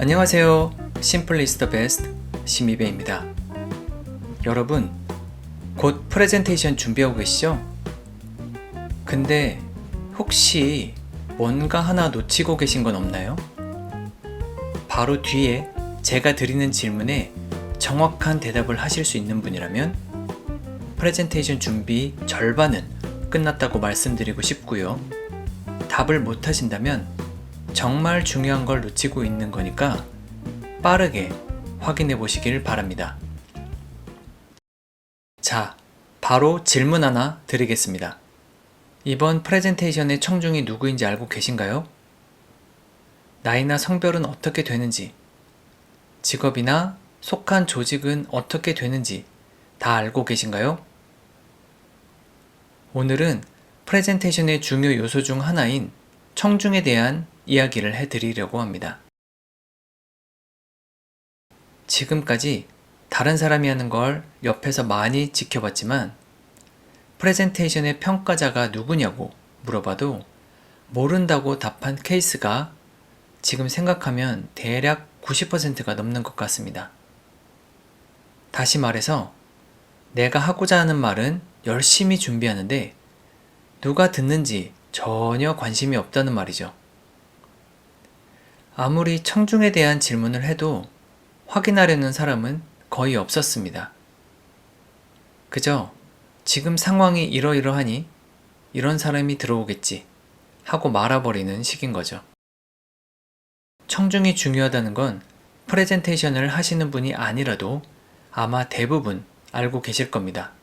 안녕하세요. Simply is the best 심이배입니다. 여러분, 곧 프레젠테이션 준비하고 계시죠? 근데 혹시 뭔가 하나 놓치고 계신 건 없나요? 바로 뒤에 제가 드리는 질문에 정확한 대답을 하실 수 있는 분이라면 프레젠테이션 준비 절반은 끝났다고 말씀드리고 싶고요. 답을 못 하신다면 정말 중요한 걸 놓치고 있는 거니까 빠르게 확인해 보시길 바랍니다. 자, 바로 질문 하나 드리겠습니다. 이번 프레젠테이션의 청중이 누구인지 알고 계신가요? 나이나 성별은 어떻게 되는지, 직업이나 속한 조직은 어떻게 되는지 다 알고 계신가요? 오늘은 프레젠테이션의 중요 요소 중 하나인 청중에 대한 이야기를 해드리려고 합니다. 지금까지 다른 사람이 하는 걸 옆에서 많이 지켜봤지만 프레젠테이션의 평가자가 누구냐고 물어봐도 모른다고 답한 케이스가 지금 생각하면 대략 90%가 넘는 것 같습니다. 다시 말해서 내가 하고자 하는 말은 열심히 준비하는데 누가 듣는지 전혀 관심이 없다는 말이죠. 아무리 청중에 대한 질문을 해도 확인하려는 사람은 거의 없었습니다. 그저 지금 상황이 이러이러하니 이런 사람이 들어오겠지 하고 말아버리는 식인 거죠. 청중이 중요하다는 건 프레젠테이션을 하시는 분이 아니라도 아마 대부분 알고 계실 겁니다.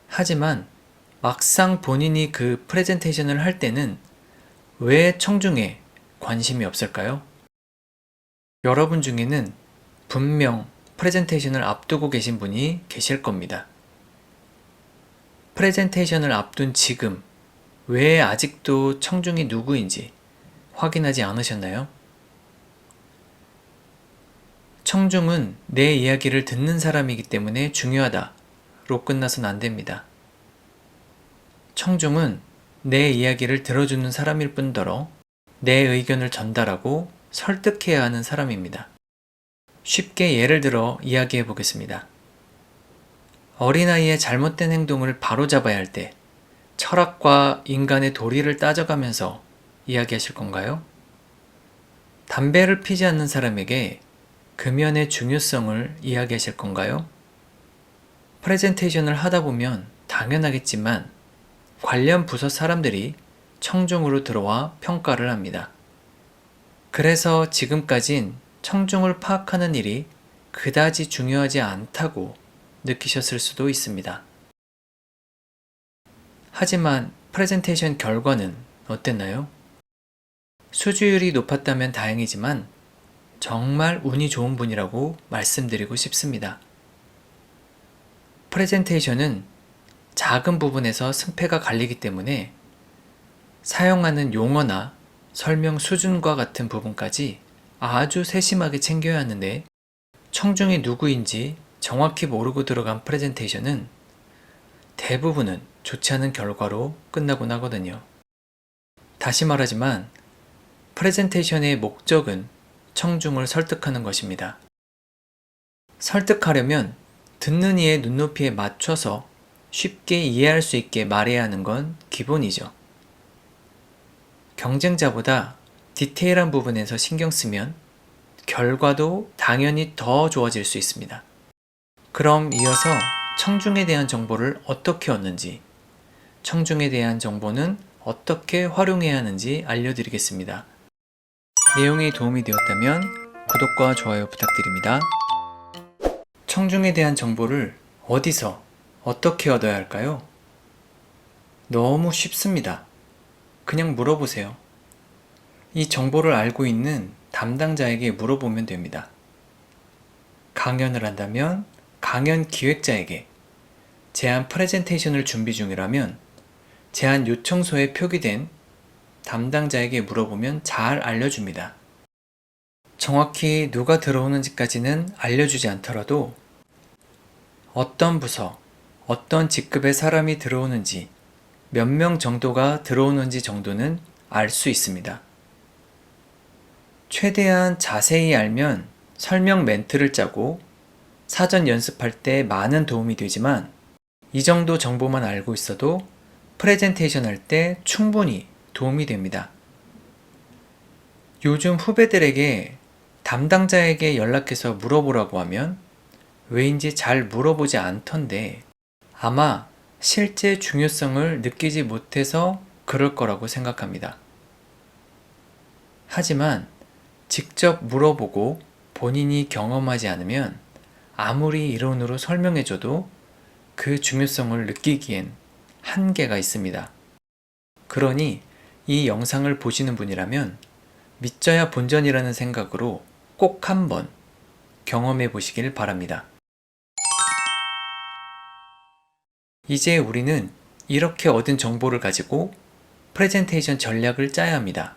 하지만 막상 본인이 그 프레젠테이션을 할 때는 왜 청중에 관심이 없을까요? 여러분 중에는 분명 프레젠테이션을 앞두고 계신 분이 계실 겁니다. 프레젠테이션을 앞둔 지금 왜 아직도 청중이 누구인지 확인하지 않으셨나요? 청중은 내 이야기를 듣는 사람이기 때문에 중요하다로 끝나선 안 됩니다. 청중은 내 이야기를 들어주는 사람일 뿐더러 내 의견을 전달하고 설득해야 하는 사람입니다. 쉽게 예를 들어 이야기해 보겠습니다. 어린아이의 잘못된 행동을 바로잡아야 할 때 철학과 인간의 도리를 따져가면서 이야기하실 건가요? 담배를 피지 않는 사람에게 금연의 중요성을 이야기하실 건가요? 프레젠테이션을 하다 보면 당연하겠지만 관련 부서 사람들이 청중으로 들어와 평가를 합니다. 그래서 지금까진 청중을 파악하는 일이 그다지 중요하지 않다고 느끼셨을 수도 있습니다. 하지만 프레젠테이션 결과는 어땠나요? 수주율이 높았다면 다행이지만 정말 운이 좋은 분이라고 말씀드리고 싶습니다. 프레젠테이션은 작은 부분에서 승패가 갈리기 때문에 사용하는 용어나 설명 수준과 같은 부분까지 아주 세심하게 챙겨야 하는데 청중이 누구인지 정확히 모르고 들어간 프레젠테이션은 대부분은 좋지 않은 결과로 끝나곤 하거든요. 다시 말하지만 프레젠테이션의 목적은 청중을 설득하는 것입니다. 설득하려면 듣는 이의 눈높이에 맞춰서 쉽게 이해할 수 있게 말해야 하는 건 기본이죠. 경쟁자보다 디테일한 부분에서 신경 쓰면 결과도 당연히 더 좋아질 수 있습니다. 그럼 이어서 청중에 대한 정보를 어떻게 얻는지, 청중에 대한 정보는 어떻게 활용해야 하는지 알려드리겠습니다. 내용이 도움이 되었다면 구독과 좋아요 부탁드립니다. 청중에 대한 정보를 어디서 어떻게 얻어야 할까요? 너무 쉽습니다. 그냥 물어보세요. 이 정보를 알고 있는 담당자에게 물어보면 됩니다. 강연을 한다면 강연 기획자에게, 제안 프레젠테이션을 준비 중이라면 제안 요청서에 표기된 담당자에게 물어보면 잘 알려줍니다. 정확히 누가 들어오는지까지는 알려주지 않더라도 어떤 부서, 어떤 직급의 사람이 들어오는지, 몇 명 정도가 들어오는지 정도는 알 수 있습니다. 최대한 자세히 알면 설명 멘트를 짜고 사전 연습할 때 많은 도움이 되지만 이 정도 정보만 알고 있어도 프레젠테이션 할 때 충분히 도움이 됩니다. 요즘 후배들에게 담당자에게 연락해서 물어보라고 하면 왜인지 잘 물어보지 않던데 아마 실제 중요성을 느끼지 못해서 그럴 거라고 생각합니다. 하지만 직접 물어보고 본인이 경험하지 않으면 아무리 이론으로 설명해줘도 그 중요성을 느끼기엔 한계가 있습니다. 그러니 이 영상을 보시는 분이라면 믿져야 본전이라는 생각으로 꼭 한번 경험해 보시길 바랍니다. 이제 우리는 이렇게 얻은 정보를 가지고 프레젠테이션 전략을 짜야 합니다.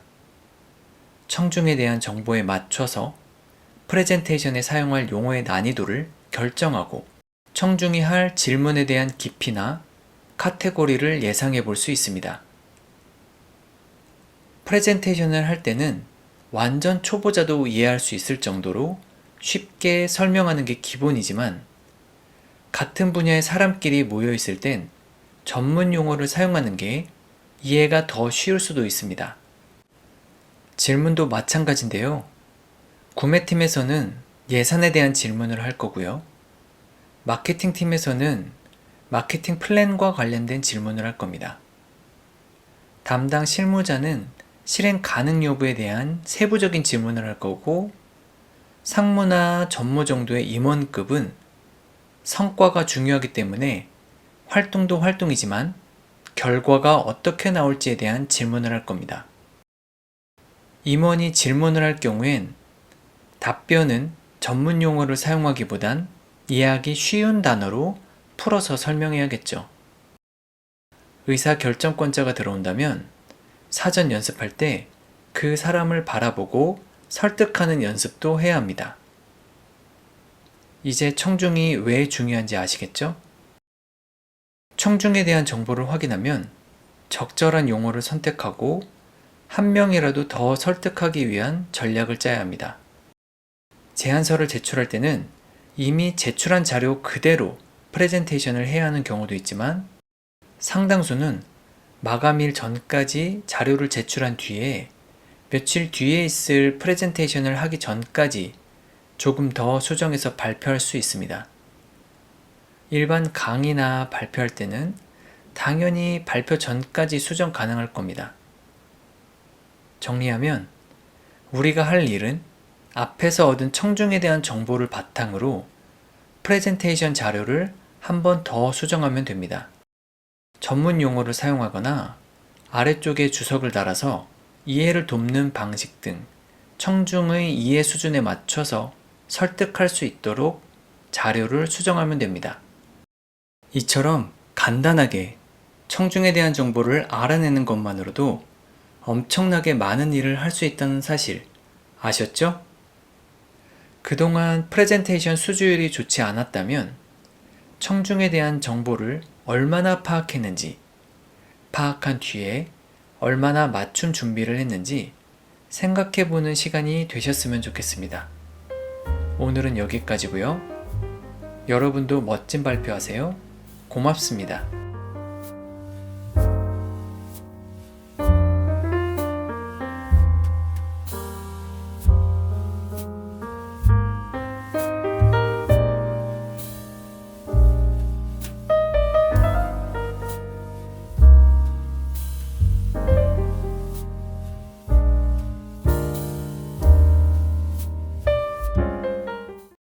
청중에 대한 정보에 맞춰서 프레젠테이션에 사용할 용어의 난이도를 결정하고 청중이 할 질문에 대한 깊이나 카테고리를 예상해 볼 수 있습니다. 프레젠테이션을 할 때는 완전 초보자도 이해할 수 있을 정도로 쉽게 설명하는 게 기본이지만 같은 분야의 사람끼리 모여 있을 땐 전문 용어를 사용하는 게 이해가 더 쉬울 수도 있습니다. 질문도 마찬가지인데요. 구매팀에서는 예산에 대한 질문을 할 거고요. 마케팅팀에서는 마케팅 플랜과 관련된 질문을 할 겁니다. 담당 실무자는 실행 가능 여부에 대한 세부적인 질문을 할 거고, 상무나 전무 정도의 임원급은 성과가 중요하기 때문에 활동도 활동이지만 결과가 어떻게 나올지에 대한 질문을 할 겁니다. 임원이 질문을 할 경우엔 답변은 전문 용어를 사용하기보단 이해하기 쉬운 단어로 풀어서 설명해야겠죠. 의사결정권자가 들어온다면 사전 연습할 때 그 사람을 바라보고 설득하는 연습도 해야 합니다. 이제 청중이 왜 중요한지 아시겠죠? 청중에 대한 정보를 확인하면 적절한 용어를 선택하고 한 명이라도 더 설득하기 위한 전략을 짜야 합니다. 제안서를 제출할 때는 이미 제출한 자료 그대로 프레젠테이션을 해야 하는 경우도 있지만 상당수는 마감일 전까지 자료를 제출한 뒤에 며칠 뒤에 있을 프레젠테이션을 하기 전까지 조금 더 수정해서 발표할 수 있습니다. 일반 강의나 발표할 때는 당연히 발표 전까지 수정 가능할 겁니다. 정리하면 우리가 할 일은 앞에서 얻은 청중에 대한 정보를 바탕으로 프레젠테이션 자료를 한 번 더 수정하면 됩니다. 전문 용어를 사용하거나 아래쪽에 주석을 달아서 이해를 돕는 방식 등 청중의 이해 수준에 맞춰서 설득할 수 있도록 자료를 수정하면 됩니다. 이처럼 간단하게 청중에 대한 정보를 알아내는 것만으로도 엄청나게 많은 일을 할 수 있다는 사실 아셨죠? 그동안 프레젠테이션 수주율이 좋지 않았다면 청중에 대한 정보를 얼마나 파악했는지, 파악한 뒤에 얼마나 맞춤 준비를 했는지 생각해보는 시간이 되셨으면 좋겠습니다. 오늘은 여기까지고요. 여러분도 멋진 발표하세요. 고맙습니다.